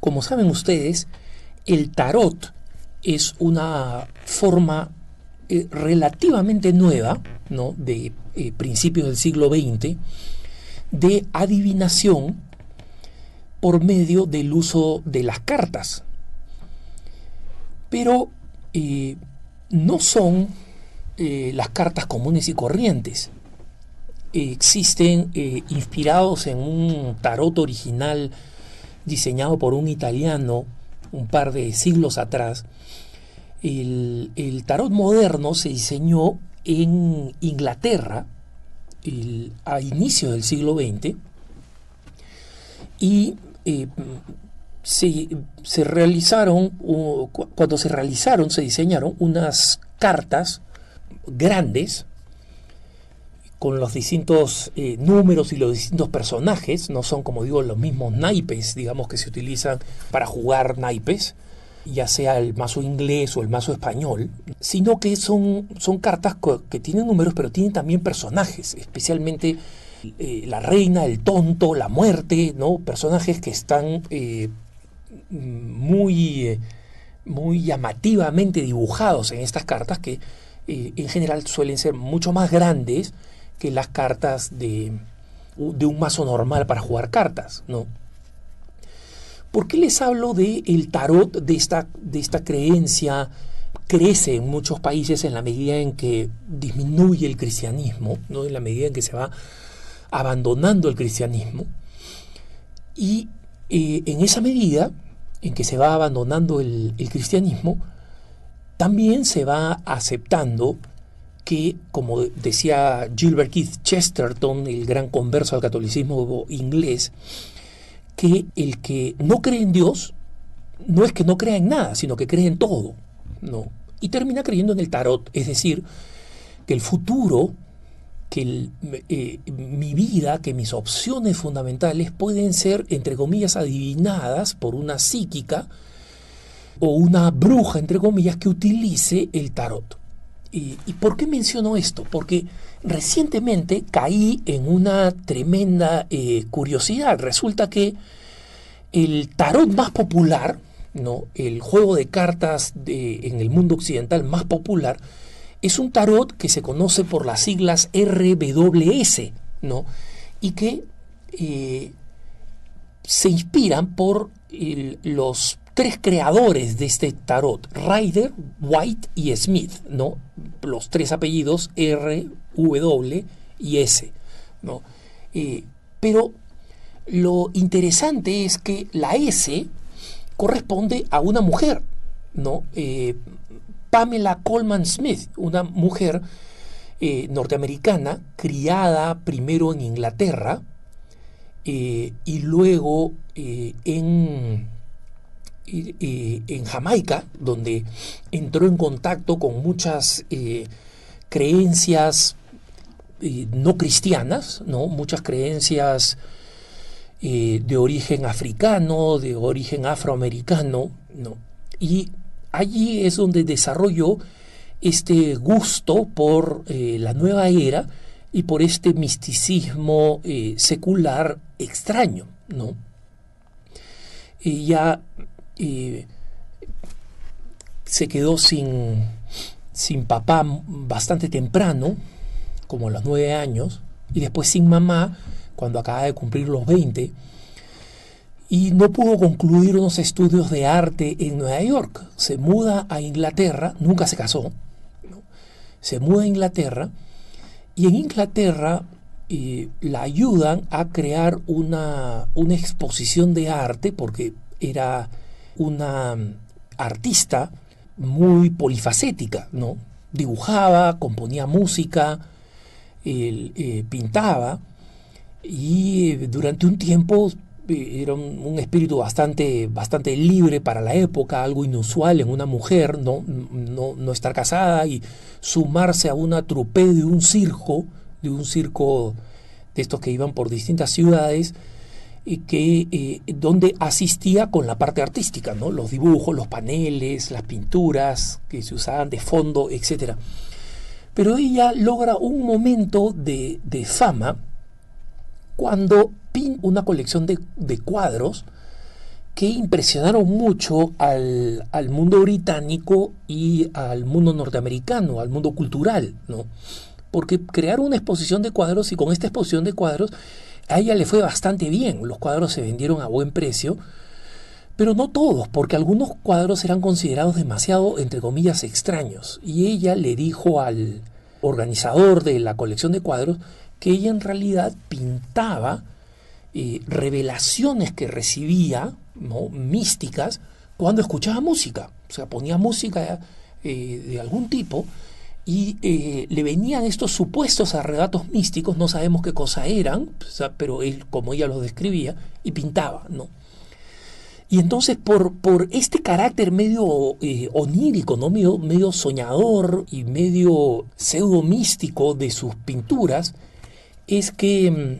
Como saben ustedes, el tarot es una forma relativamente nueva, ¿no?, de principios del siglo XX, de adivinación por medio del uso de las cartas. Pero no son las cartas comunes y corrientes. Existen, inspirados en un tarot original diseñado por un italiano un par de siglos atrás. El tarot moderno se diseñó en Inglaterra a inicios del siglo XX y cuando se diseñaron unas cartas grandes con los distintos números y los distintos personajes. No son, como digo, los mismos naipes, digamos, que se utilizan para jugar naipes, ya sea el mazo inglés o el mazo español, sino que son cartas que tienen números, pero tienen también personajes, especialmente la reina, el tonto, la muerte, ¿no? Personajes que están muy llamativamente dibujados en estas cartas, que en general suelen ser mucho más grandes que las cartas de un mazo normal para jugar cartas, ¿no? ¿Por qué les hablo del tarot, de esta creencia? Crece en muchos países en la medida en que disminuye el cristianismo, ¿no?, en la medida en que se va abandonando el cristianismo. Y en esa medida en que se va abandonando el cristianismo, también se va aceptando que, como decía Gilbert Keith Chesterton, el gran converso al catolicismo inglés, que el que no cree en Dios no es que no crea en nada, sino que cree en todo, ¿no? Y termina creyendo en el tarot, es decir, que el futuro, que mi vida, que mis opciones fundamentales pueden ser, entre comillas, adivinadas por una psíquica o una bruja, entre comillas, que utilice el tarot. ¿Y por qué menciono esto? Porque recientemente caí en una tremenda curiosidad. Resulta que el tarot más popular, ¿no?, el juego de cartas en el mundo occidental más popular, es un tarot que se conoce por las siglas RWS, ¿no?, y que se inspiran por los tres creadores de este tarot: Rider, White y Smith, ¿no?, los tres apellidos R, W y S, ¿no? Pero lo interesante es que la S corresponde a una mujer, ¿no? Pamela Colman Smith, una mujer norteamericana, criada primero en Inglaterra y luego en Jamaica, donde entró en contacto con muchas creencias no cristianas, ¿no?, muchas creencias de origen africano, de origen afroamericano, ¿no? Y allí es donde desarrolló este gusto por la nueva era y por este misticismo secular extraño, ¿no? Ella se quedó sin papá bastante temprano, como a los 9 años, y después sin mamá cuando acaba de cumplir los 20, y no pudo concluir unos estudios de arte en Nueva York. Se muda a Inglaterra, nunca se casó, ¿no? Se muda a Inglaterra, y en Inglaterra la ayudan a crear una exposición de arte, porque era una artista muy polifacética, ¿no? Dibujaba, componía música, pintaba, y durante un tiempo era un espíritu bastante libre para la época, algo inusual en una mujer, no estar casada y sumarse a una troupe de un circo de estos que iban por distintas ciudades, donde asistía con la parte artística, ¿no?, los dibujos, los paneles, las pinturas que se usaban de fondo, etc. Pero ella logra un momento de fama cuando pinta una colección de cuadros que impresionaron mucho al mundo británico y al mundo norteamericano, al mundo cultural, ¿no? Porque crearon una exposición de cuadros y con esta exposición de cuadros a ella le fue bastante bien. Los cuadros se vendieron a buen precio, pero no todos, porque algunos cuadros eran considerados demasiado, entre comillas, extraños. Y ella le dijo al organizador de la colección de cuadros que ella en realidad pintaba revelaciones que recibía, ¿no?, místicas, cuando escuchaba música. O sea, ponía música de algún tipo y le venían estos supuestos arrebatos místicos, no sabemos qué cosa eran, o sea, pero él, como ella los describía, y pintaba, ¿no? Y entonces por este carácter medio onírico, ¿no?, medio soñador y medio pseudo místico de sus pinturas, es que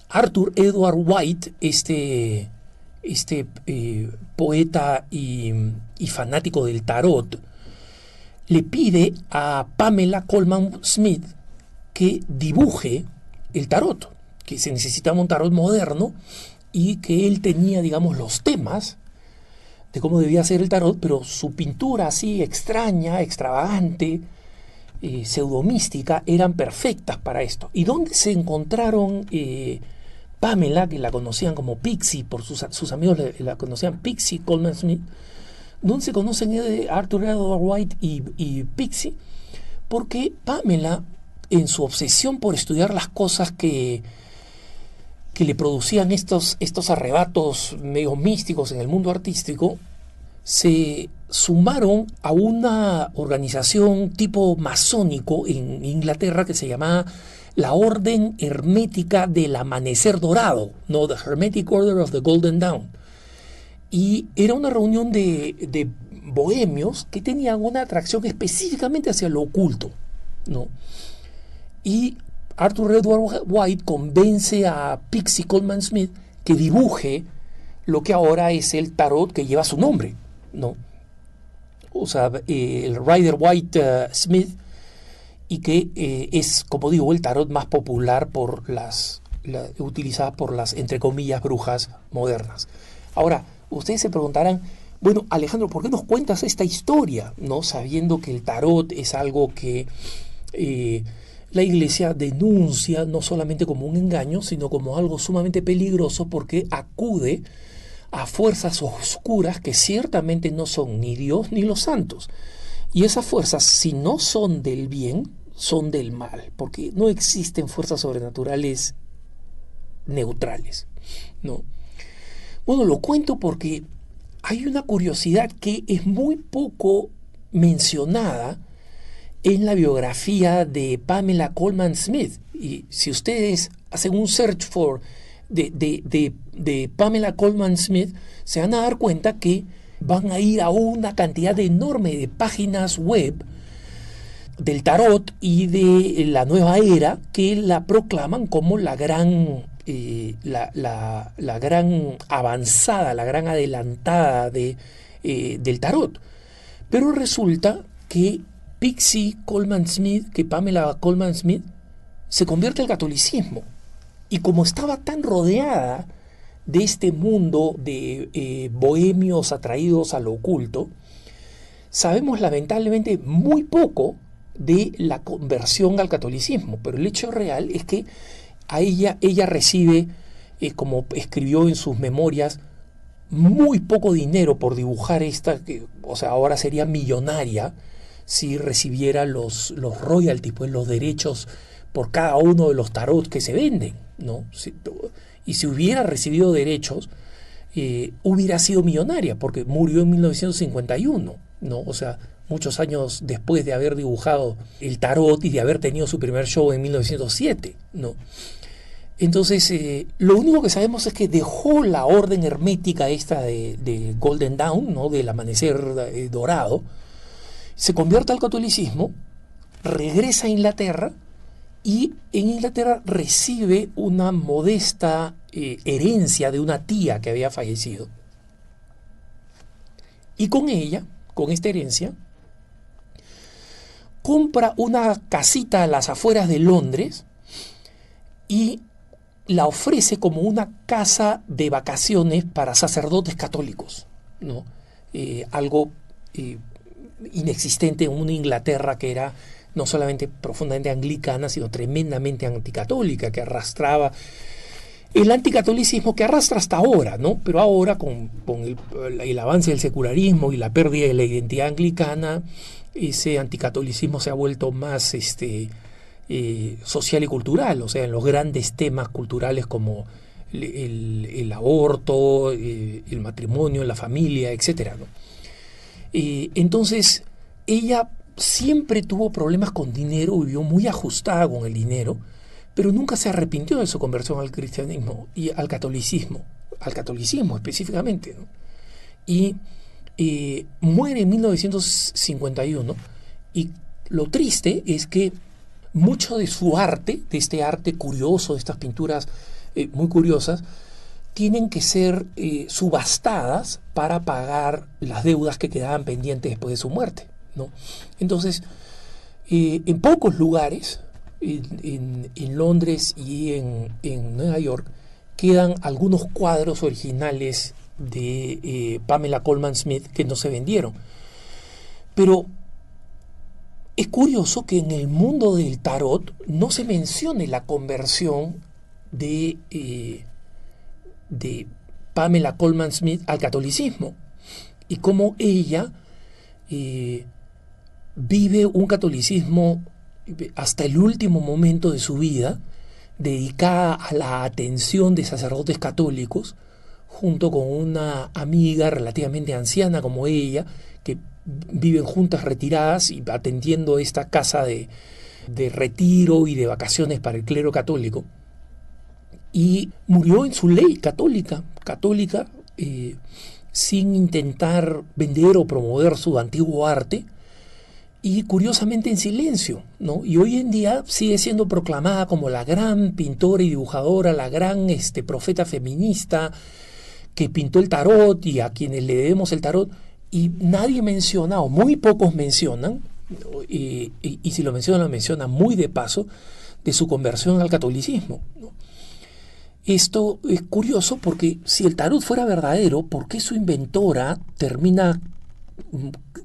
Arthur Edward White, este poeta y fanático del tarot, le pide a Pamela Colman Smith que dibuje el tarot, que se necesitaba un tarot moderno y que él tenía, digamos, los temas de cómo debía ser el tarot, pero su pintura así extraña, extravagante, pseudomística, eran perfectas para esto. ¿Y dónde se encontraron Pamela, que la conocían como Pixie, por sus amigos la conocían Pixie Colman Smith? ¿Dónde se conocen Arthur Edward White y Pixie? Porque Pamela, en su obsesión por estudiar las cosas que le producían estos arrebatos medio místicos en el mundo artístico, se sumaron a una organización tipo masónico en Inglaterra que se llamaba la Orden Hermética del Amanecer Dorado, ¿no? The Hermetic Order of the Golden Dawn. Y era una reunión de bohemios que tenían una atracción específicamente hacia lo oculto, ¿no? Y Arthur Edward White convence a Pixie Colman Smith que dibuje lo que ahora es el tarot que lleva su nombre, ¿no? O sea, el Rider White Smith, y que es, como digo, el tarot más popular utilizada por las, entre comillas, brujas modernas. Ahora, ustedes se preguntarán, bueno, Alejandro, ¿por qué nos cuentas esta historia, ¿no?, sabiendo que el tarot es algo que la Iglesia denuncia no solamente como un engaño, sino como algo sumamente peligroso, porque acude a fuerzas oscuras que ciertamente no son ni Dios ni los santos? Y esas fuerzas, si no son del bien, son del mal, porque no existen fuerzas sobrenaturales neutrales, ¿no? Bueno, lo cuento porque hay una curiosidad que es muy poco mencionada en la biografía de Pamela Colman Smith. Y si ustedes hacen un search de Pamela Colman Smith, se van a dar cuenta que van a ir a una cantidad enorme de páginas web del tarot y de la nueva era que la proclaman como la gran gran avanzada, la gran adelantada del tarot. Pero resulta que Pamela Colman Smith se convierte al catolicismo, y como estaba tan rodeada de este mundo de bohemios atraídos a lo oculto, sabemos lamentablemente muy poco de la conversión al catolicismo, pero el hecho real es que a ella recibe, como escribió en sus memorias, muy poco dinero por dibujar o sea, ahora sería millonaria si recibiera los royalties, pues los derechos por cada uno de los tarot que se venden, ¿no? Y si hubiera recibido derechos, hubiera sido millonaria, porque murió en 1951, ¿no? O sea, muchos años después de haber dibujado el tarot y de haber tenido su primer show en 1907, ¿no? Entonces, lo único que sabemos es que dejó la orden hermética esta de Golden Dawn, ¿no?, del amanecer dorado, se convierte al catolicismo, regresa a Inglaterra, y en Inglaterra recibe una modesta herencia de una tía que había fallecido. Y con ella, con esta herencia, compra una casita a las afueras de Londres y la ofrece como una casa de vacaciones para sacerdotes católicos, ¿no? Algo inexistente en una Inglaterra que era no solamente profundamente anglicana, sino tremendamente anticatólica, que arrastraba el anticatolicismo que arrastra hasta ahora, ¿no? Pero ahora con el avance del secularismo y la pérdida de la identidad anglicana, ese anticatolicismo se ha vuelto más social y cultural, o sea, en los grandes temas culturales como el aborto, el matrimonio, la familia, etcétera, ¿no? Entonces, ella siempre tuvo problemas con dinero, vivió muy ajustada con el dinero, pero nunca se arrepintió de su conversión al cristianismo y al catolicismo específicamente, ¿no? Y muere en 1951, y lo triste es que mucho de su arte, de este arte curioso, de estas pinturas muy curiosas, tienen que ser subastadas para pagar las deudas que quedaban pendientes después de su muerte, ¿no? Entonces, en pocos lugares, en Londres y en Nueva York, quedan algunos cuadros originales de Pamela Colman Smith que no se vendieron. Pero es curioso que en el mundo del tarot no se mencione la conversión de Pamela Colman Smith al catolicismo y cómo ella vive un catolicismo hasta el último momento de su vida, dedicada a la atención de sacerdotes católicos, junto con una amiga relativamente anciana como ella, que viven juntas retiradas y atendiendo esta casa de retiro y de vacaciones para el clero católico. Y murió en su ley católica, sin intentar vender o promover su antiguo arte, y curiosamente en silencio, ¿no? Y hoy en día sigue siendo proclamada como la gran pintora y dibujadora, la gran profeta feminista que pintó el tarot y a quienes le debemos el tarot, y nadie menciona, o muy pocos mencionan, y si lo mencionan muy de paso, de su conversión al catolicismo, ¿no? Esto es curioso porque si el tarot fuera verdadero, ¿por qué su inventora termina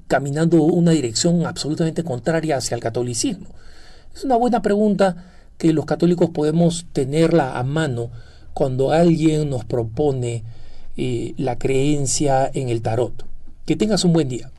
caminando una dirección absolutamente contraria hacia el catolicismo? Es una buena pregunta que los católicos podemos tenerla a mano cuando alguien nos propone la creencia en el tarot. Que tengas un buen día.